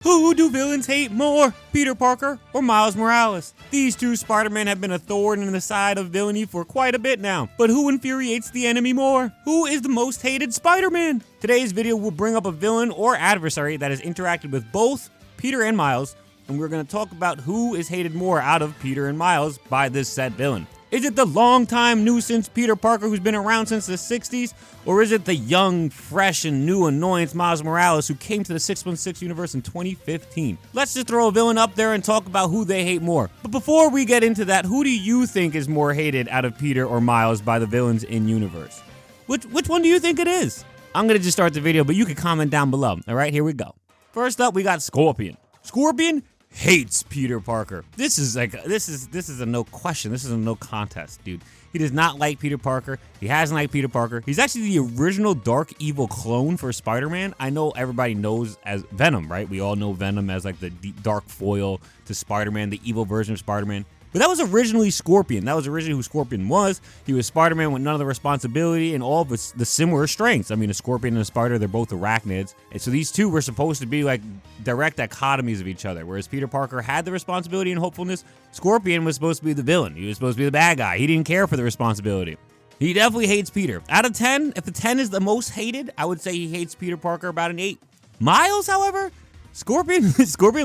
Who do villains hate more, Peter Parker or Miles Morales? These two Spider-Men have been a thorn in the side of villainy for quite a bit now. But who infuriates the enemy more? Who is the most hated Spider-Man? Today's video will bring up a villain or adversary that has interacted with both Peter and Miles, and we're going to talk about who is hated more out of Peter and Miles by this said villain. Is it the longtime nuisance Peter Parker who's been around since the 60s? Or is it the young, fresh, and new annoyance Miles Morales who came to the 616 universe in 2015? Let's just throw a villain up there and talk about who they hate more. But before we get into that, who do you think is more hated out of Peter or Miles by the villains in universe? Which one do you think it is? I'm going to just start the video, but you can comment down below. All right, here we go. First up, we got Scorpion. Scorpion hates Peter Parker. This is a no question. This is a no contest, dude. He does not like Peter Parker. He hasn't liked Peter Parker. He's actually the original dark evil clone for Spider-Man. I know everybody knows as Venom, right? We all know Venom as like the dark foil to Spider-Man, the evil version of Spider-Man. But that was originally Scorpion. That was originally who Scorpion was. He was Spider-Man with none of the responsibility and all of the similar strengths. I mean, a Scorpion and a Spider, they're both arachnids. And so these two were supposed to be like direct dichotomies of each other. Whereas Peter Parker had the responsibility and hopefulness, Scorpion was supposed to be the villain. He was supposed to be the bad guy. He didn't care for the responsibility. He definitely hates Peter. Out of 10, if the 10 is the most hated, I would say he hates Peter Parker about an 8. Miles, however, Scorpion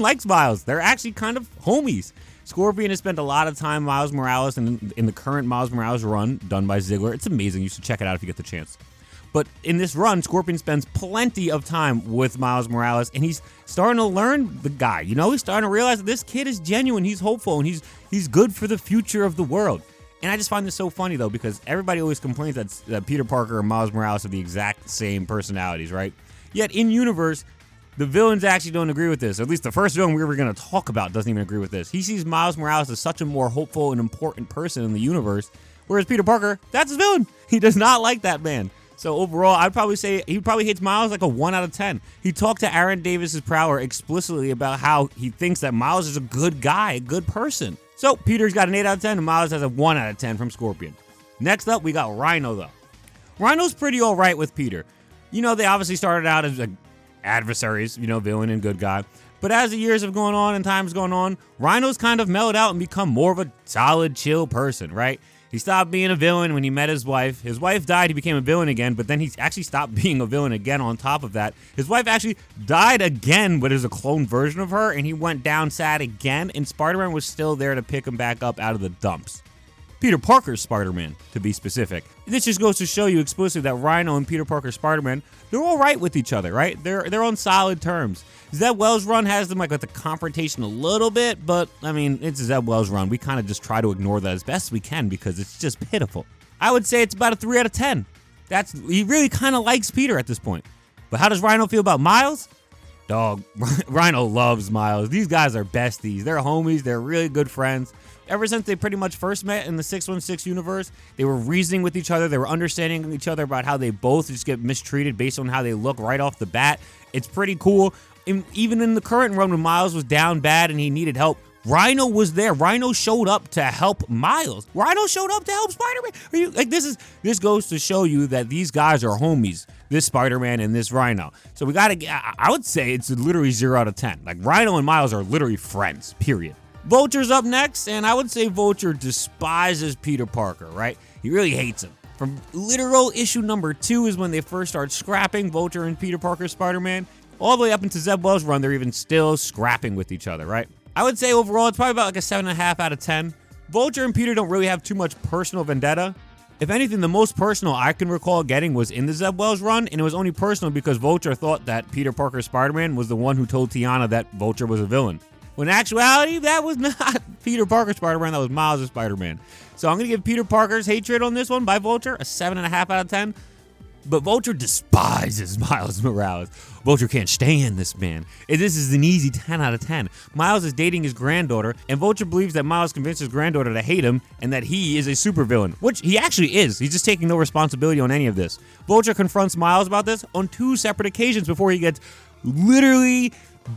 likes Miles. They're actually kind of homies. Scorpion has spent a lot of time Miles Morales and in the current Miles Morales run done by Ziggler. It's amazing. You should check it out if you get the chance. But in this run, Scorpion spends plenty of time with Miles Morales, and he's starting to learn the guy. You know, he's starting to realize that this kid is genuine. He's hopeful, and he's good for the future of the world. And I just find this so funny, though, because everybody always complains that Peter Parker and Miles Morales have the exact same personalities, right? Yet in universe, the villains actually don't agree with this. At least the first villain we were going to talk about doesn't even agree with this. He sees Miles Morales as such a more hopeful and important person in the universe, whereas Peter Parker, that's his villain. He does not like that man. So overall, I'd probably say he probably hates Miles like a 1 out of 10. He talked to Aaron Davis's Prowler explicitly about how he thinks that Miles is a good guy, a good person. So Peter's got an 8 out of 10, and Miles has a 1 out of 10 from Scorpion. Next up, we got Rhino, though. Rhino's pretty all right with Peter. You know, they obviously started out as adversaries, you know, villain and good guy. But as the years have gone on and time's gone on, Rhino's kind of mellowed out and become more of a solid, chill person, right? He stopped being a villain when he met his wife. His wife died, he became a villain again, but then he actually stopped being a villain again on top of that. His wife actually died again, but as a clone version of her, and he went down sad again, and Spider-Man was still there to pick him back up out of the dumps. Peter Parker's Spider-Man, to be specific. This just goes to show you explicitly that Rhino and Peter Parker's Spider-Man, they're all right with each other, right? They're on solid terms. Zeb Wells' run has them like with the confrontation a little bit, but I mean, it's Zeb Wells' run. We kind of just try to ignore that as best we can because it's just pitiful. I would say it's about a 3 out of 10. He really kind of likes Peter at this point. But how does Rhino feel about Miles? Dog, Rhino loves Miles. These guys are besties. They're homies. They're really good friends. Ever since they pretty much first met in the 616 universe, they were reasoning with each other. They were understanding each other about how they both just get mistreated based on how they look right off the bat. It's pretty cool. And even in the current run when Miles was down bad and he needed help, Rhino was there. Rhino showed up to help Miles. Rhino showed up to help Spider-Man. This goes to show you that these guys are homies. This Spider-Man and this Rhino. So I would say it's literally 0 out of 10. Like Rhino and Miles are literally friends, period. Vulture's up next, and I would say Vulture despises Peter Parker, right? He really hates him. From literal issue number 2 is when they first start scrapping, Vulture and Peter Parker's Spider-Man. All the way up into Zeb Wells' run, they're even still scrapping with each other, right? I would say overall, it's probably about like a 7.5 out of 10. Vulture and Peter don't really have too much personal vendetta. If anything, the most personal I can recall getting was in the Zeb Wells run, and it was only personal because Vulture thought that Peter Parker's Spider-Man was the one who told Tiana that Vulture was a villain. When in actuality, that was not Peter Parker's Spider-Man, that was Miles' Spider-Man. So I'm going to give Peter Parker's hatred on this one by Vulture a 7.5 out of 10. But Vulture despises Miles Morales. Vulture can't stand this man. This is an easy 10 out of 10. Miles is dating his granddaughter, and Vulture believes that Miles convinced his granddaughter to hate him and that he is a supervillain, which he actually is. He's just taking no responsibility on any of this. Vulture confronts Miles about this on 2 separate occasions before he gets literally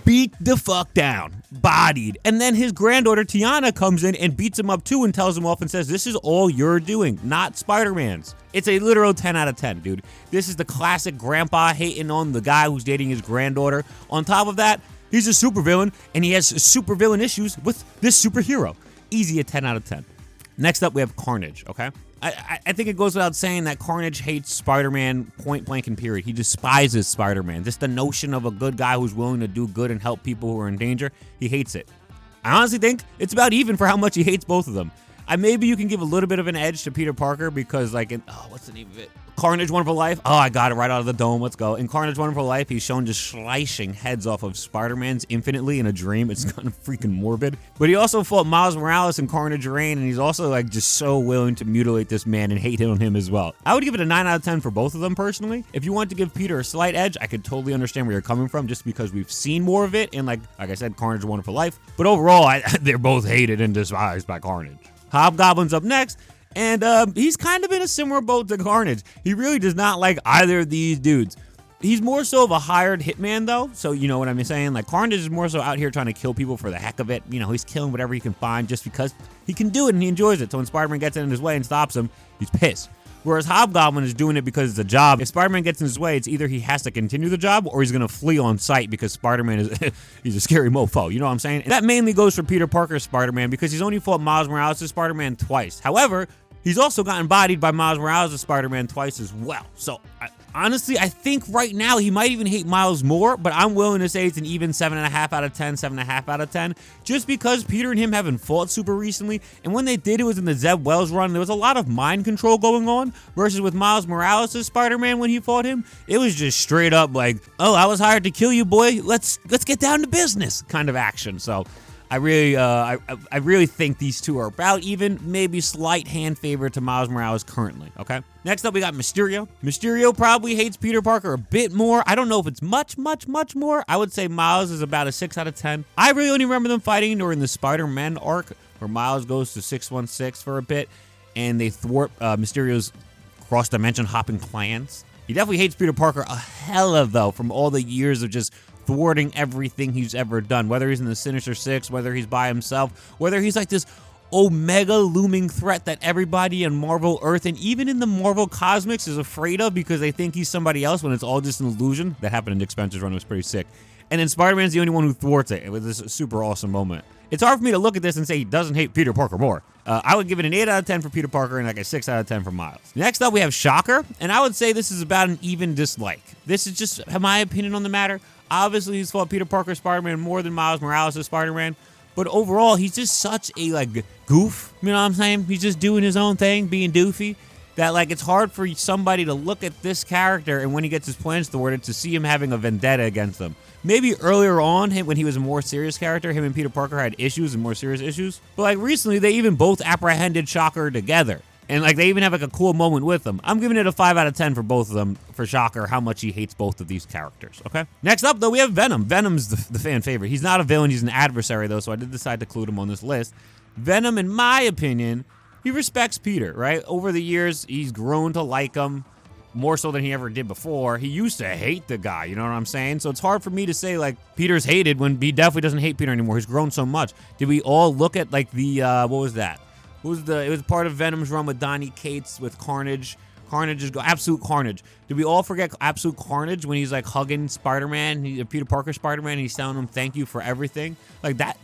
beat the fuck down, bodied. And then his granddaughter Tiana comes in and beats him up too and tells him off and says, this is all you're doing, not Spider-Man's. It's a literal 10 out of 10, dude. This is the classic grandpa hating on the guy who's dating his granddaughter. On top of that, He's a supervillain, and he has supervillain issues with this superhero. Easy a 10 out of 10. Next up, we have Carnage, okay? I think it goes without saying that Carnage hates Spider-Man point blank and period. He despises Spider-Man. Just the notion of a good guy who's willing to do good and help people who are in danger, he hates it. I honestly think it's about even for how much he hates both of them. Maybe you can give a little bit of an edge to Peter Parker because, like, what's the name of it? Carnage Wonderful Life. Oh, I got it right out of the dome. Let's go. In Carnage Wonderful Life, he's shown just slicing heads off of Spider-Man's infinitely in a dream. It's kind of freaking morbid. But he also fought Miles Morales in Carnage Reign, and he's also, like, just so willing to mutilate this man and hate on him as well. I would give it a 9 out of 10 for both of them, personally. If you want to give Peter a slight edge, I could totally understand where you're coming from just because we've seen more of it in, like I said, Carnage Wonderful Life. But overall, they're both hated and despised by Carnage. Hobgoblin's up next, and he's kind of in a similar boat to Carnage. He really does not like either of these dudes. He's more so of a hired hitman, though, so you know what I'm saying? Like, Carnage is more so out here trying to kill people for the heck of it. You know, he's killing whatever he can find just because he can do it and he enjoys it. So when Spider-Man gets in his way and stops him, he's pissed. Whereas Hobgoblin is doing it because it's a job. If Spider-Man gets in his way, it's either he has to continue the job or he's going to flee on sight because Spider-Man is he's a scary mofo. You know what I'm saying? And that mainly goes for Peter Parker's Spider-Man because he's only fought Miles Morales' Spider-Man twice. However, he's also gotten bodied by Miles Morales' Spider-Man twice as well. So honestly, I think right now he might even hate Miles more, but I'm willing to say it's an even 7.5 out of 10, 7.5 out of 10, just because Peter and him haven't fought super recently, and when they did, it was in the Zeb Wells run. There was a lot of mind control going on, versus with Miles Morales' Spider-Man when he fought him, it was just straight up like, oh, I was hired to kill you, boy. Let's get down to business kind of action. So I really think these two are about even, maybe slight hand favor to Miles Morales currently, okay? Next up, we got Mysterio. Mysterio probably hates Peter Parker a bit more. I don't know if it's much more. I would say Miles is about a 6 out of 10. I really only remember them fighting during the Spider-Man arc, where Miles goes to 616 for a bit, and they thwart Mysterio's cross-dimension hopping plans. He definitely hates Peter Parker a hella, though, from all the years of just thwarting everything he's ever done, whether he's in the Sinister Six, whether he's by himself, whether he's like this omega looming threat that everybody in Marvel Earth and even in the Marvel Cosmics is afraid of because they think he's somebody else when it's all just an illusion. That happened in Nick Spencer's run. It was pretty sick. And then Spider-Man's the only one who thwarts it. It was this super awesome moment. It's hard for me to look at this and say he doesn't hate Peter Parker more. I would give it an 8 out of 10 for Peter Parker and like a 6 out of 10 for Miles. Next up, we have Shocker, and I would say this is about an even dislike. This is just my opinion on the matter. Obviously, he's fought Peter Parker Spider-Man more than Miles Morales' Spider-Man, but overall, he's just such a, like, goof, you know what I'm saying? He's just doing his own thing, being doofy, that, like, it's hard for somebody to look at this character and when he gets his plans thwarted to see him having a vendetta against them. Maybe earlier on, when he was a more serious character, him and Peter Parker had issues and more serious issues, but, like, recently, they even both apprehended Shocker together. And, like, they even have, like, a cool moment with them. I'm giving it a 5 out of 10 for both of them, for Shocker, how much he hates both of these characters, okay? Next up, though, we have Venom. Venom's the fan favorite. He's not a villain, he's an adversary, though, so I did decide to include him on this list. Venom, in my opinion, he respects Peter, right? Over the years, he's grown to like him more so than he ever did before. He used to hate the guy, you know what I'm saying? So it's hard for me to say, like, Peter's hated when he definitely doesn't hate Peter anymore. He's grown so much. Did we all look at, like, the, what was that? It was part of Venom's run with Donny Cates with Carnage. Absolute Carnage. Did we all forget Absolute Carnage when he's like hugging Spider-Man, Peter Parker Spider-Man, and he's telling him thank you for everything? Like that,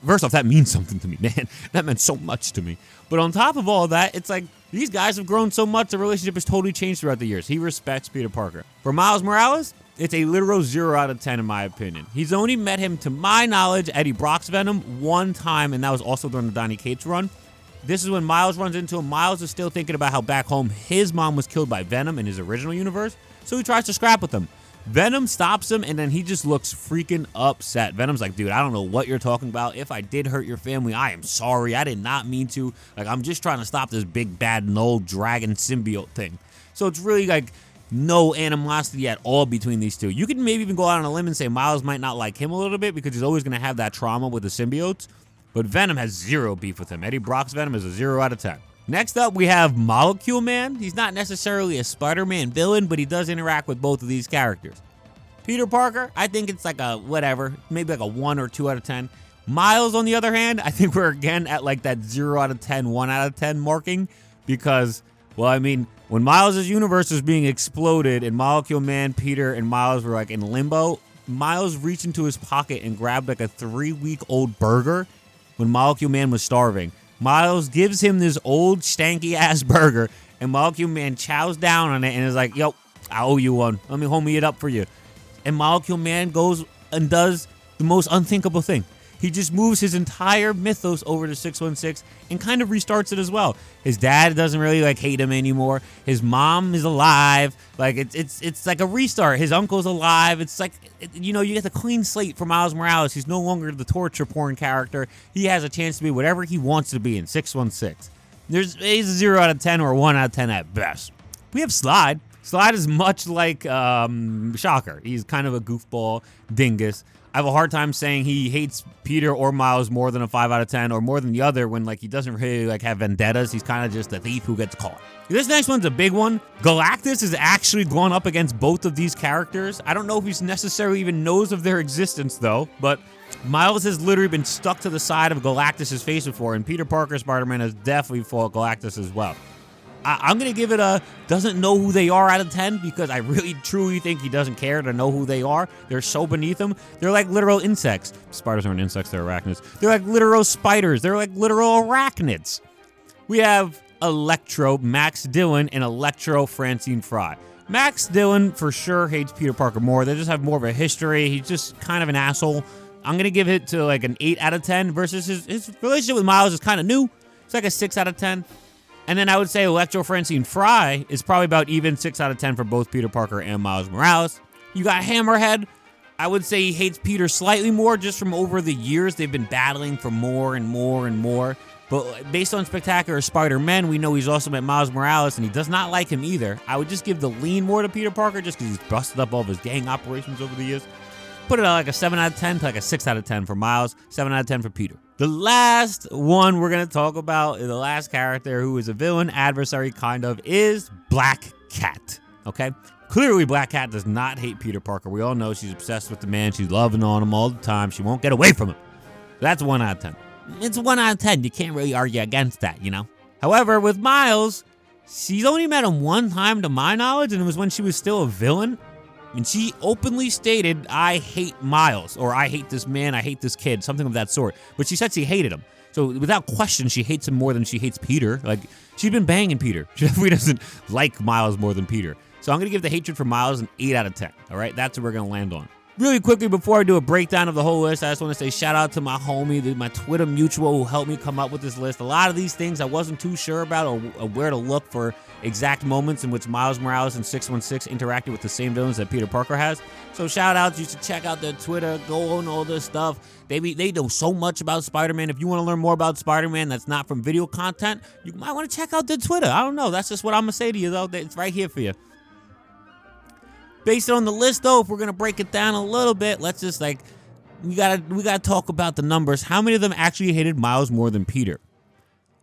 first off, that means something to me, man. That meant so much to me. But on top of all that, it's like these guys have grown so much, the relationship has totally changed throughout the years. He respects Peter Parker. For Miles Morales, it's a literal 0 out of 10 in my opinion. He's only met him, to my knowledge, Eddie Brock's Venom one time, and that was also during the Donny Cates run. This is when Miles runs into him. Miles is still thinking about how back home his mom was killed by Venom in his original universe, so he tries to scrap with him. Venom stops him, and then he just looks freaking upset. Venom's like, dude, I don't know what you're talking about. If I did hurt your family, I am sorry. I did not mean to. Like, I'm just trying to stop this big, bad, null dragon symbiote thing. So it's really, like, no animosity at all between these two. You can maybe even go out on a limb and say Miles might not like him a little bit because he's always going to have that trauma with the symbiotes. But Venom has zero beef with him. Eddie Brock's Venom is a 0 out of 10. Next up, we have Molecule Man. He's not necessarily a Spider-Man villain, but he does interact with both of these characters. Peter Parker, I think it's like a whatever, maybe like a 1 or 2 out of 10. Miles, on the other hand, I think we're again at like that 0 out of 10, 1 out of 10 marking because, well, I mean, when Miles' universe was being exploded and Molecule Man, Peter, and Miles were like in limbo, Miles reached into his pocket and grabbed like a 3-week-old burger when Molecule Man was starving. Miles gives him this old stanky-ass burger, and Molecule Man chows down on it and is like, yo, I owe you one. Let me homie it up for you. And Molecule Man goes and does the most unthinkable thing. He just moves his entire mythos over to 616 and kind of restarts it as well. His dad doesn't really like hate him anymore. His mom is alive. Like it's like a restart. His uncle's alive. It's like, you know, you get the clean slate for Miles Morales. He's no longer the torture porn character. He has a chance to be whatever he wants to be in 616. He's a 0 out of 10 or a 1 out of 10 at best. We have Slide. Slide is much like Shocker. He's kind of a goofball dingus. I have a hard time saying he hates Peter or Miles more than a 5 out of 10 or more than the other when like he doesn't really like have vendettas. He's kind of just a thief who gets caught. This next one's a big one. Galactus has actually gone up against both of these characters. I don't know if he necessarily even knows of their existence though, but Miles has literally been stuck to the side of Galactus' face before, and Peter Parker Spider-Man has definitely fought Galactus as well. I'm going to give it a doesn't know who they are out of 10 because I really truly think he doesn't care to know who they are. They're so beneath him. They're like literal insects. Spiders aren't insects, they're arachnids. They're like literal spiders. They're like literal arachnids. We have Electro, Max Dillon, and Electro Francine Fry. Max Dillon for sure hates Peter Parker more. They just have more of a history. He's just kind of an asshole. I'm going to give it to like an 8 out of 10 versus his relationship with Miles is kind of new. It's like a 6 out of 10. And then I would say Electro Francine Fry is probably about even 6 out of 10 for both Peter Parker and Miles Morales. You got Hammerhead. I would say he hates Peter slightly more just from over the years. They've been battling for more and more and more. But based on Spectacular Spider-Man, we know he's also met Miles Morales, and he does not like him either. I would just give the lean more to Peter Parker just because he's busted up all of his gang operations over the years. Put it at like a 7 out of 10 to like a 6 out of 10 for Miles, 7 out of 10 for Peter. The last one we're going to talk about, the last character who is a villain, adversary kind of, is Black Cat, okay? Clearly, Black Cat does not hate Peter Parker. We all know she's obsessed with the man. She's loving on him all the time. She won't get away from him. That's 1 out of 10. It's 1 out of 10. You can't really argue against that, you know? However, with Miles, she's only met him one time to my knowledge, and it was when she was still a villain. And she openly stated, I hate Miles, or I hate this man, I hate this kid, something of that sort. But she said she hated him. So without question, she hates him more than she hates Peter. Like, she's been banging Peter. She definitely doesn't like Miles more than Peter. So I'm going to give the hatred for Miles an 8 out of 10. All right, that's what we're going to land on. Really quickly, before I do a breakdown of the whole list, I just want to say shout out to my homie, my Twitter mutual who helped me come up with this list. A lot of these things I wasn't too sure about or where to look for exact moments in which Miles Morales and 616 interacted with the same villains that Peter Parker has. So shout out, you should check out their Twitter, go on all this stuff. They know so much about Spider-Man. If you want to learn more about Spider-Man that's not from video content, you might want to check out their Twitter. I don't know, that's just what I'm going to say to you though. It's right here for you. Based on the list, though, if we're gonna break it down a little bit, let's just like we gotta talk about the numbers. How many of them actually hated Miles more than Peter?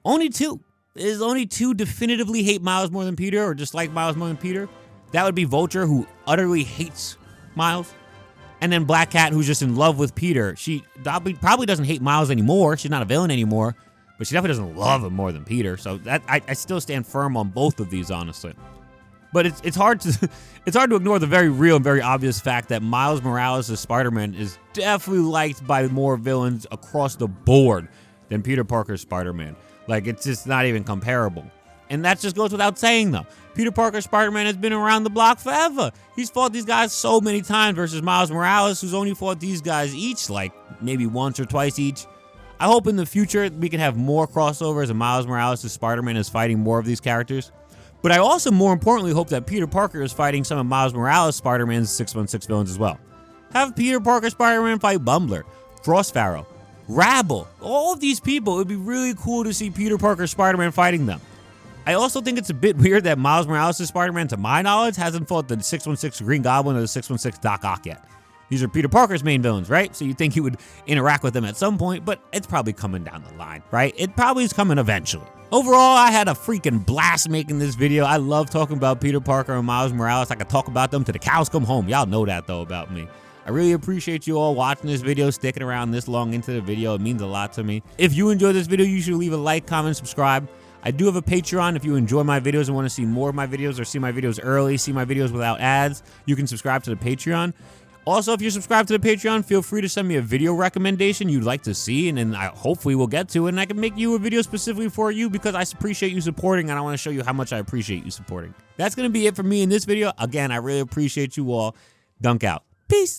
Only 2. There's only 2 definitively hate Miles more than Peter, or just like Miles more than Peter. That would be Vulture, who utterly hates Miles, and then Black Cat, who's just in love with Peter. She probably doesn't hate Miles anymore. She's not a villain anymore, but she definitely doesn't love him more than Peter. So that I still stand firm on both of these, honestly. But it's hard to ignore the very real and very obvious fact that Miles Morales as Spider-Man is definitely liked by more villains across the board than Peter Parker's Spider-Man. Like, it's just not even comparable. And that just goes without saying, though. Peter Parker's Spider-Man has been around the block forever. He's fought these guys so many times versus Miles Morales, who's only fought these guys each, like, maybe once or twice each. I hope in the future we can have more crossovers and Miles Morales as Spider-Man is fighting more of these characters. But I also, more importantly, hope that Peter Parker is fighting some of Miles Morales' Spider-Man's 616 villains as well. Have Peter Parker Spider-Man fight Bumbler, Frostfarrow, Rabble. All of these people, it would be really cool to see Peter Parker Spider-Man fighting them. I also think it's a bit weird that Miles Morales' Spider-Man, to my knowledge, hasn't fought the 616 Green Goblin or the 616 Doc Ock yet. These are Peter Parker's main villains, right? So you'd think he would interact with them at some point, but it's probably coming down the line, right? It probably is coming eventually. Overall, I had a freaking blast making this video. I love talking about Peter Parker and Miles Morales. I could talk about them till the cows come home. Y'all know that, though, about me. I really appreciate you all watching this video, sticking around this long into the video. It means a lot to me. If you enjoyed this video, you should leave a like, comment, subscribe. I do have a Patreon. If you enjoy my videos and want to see more of my videos or see my videos early, see my videos without ads, you can subscribe to the Patreon. Also, if you're subscribed to the Patreon, feel free to send me a video recommendation you'd like to see, and then I hopefully will get to it, and I can make you a video specifically for you because I appreciate you supporting, and I want to show you how much I appreciate you supporting. That's going to be it for me in this video. Again, I really appreciate you all. Dunk out. Peace.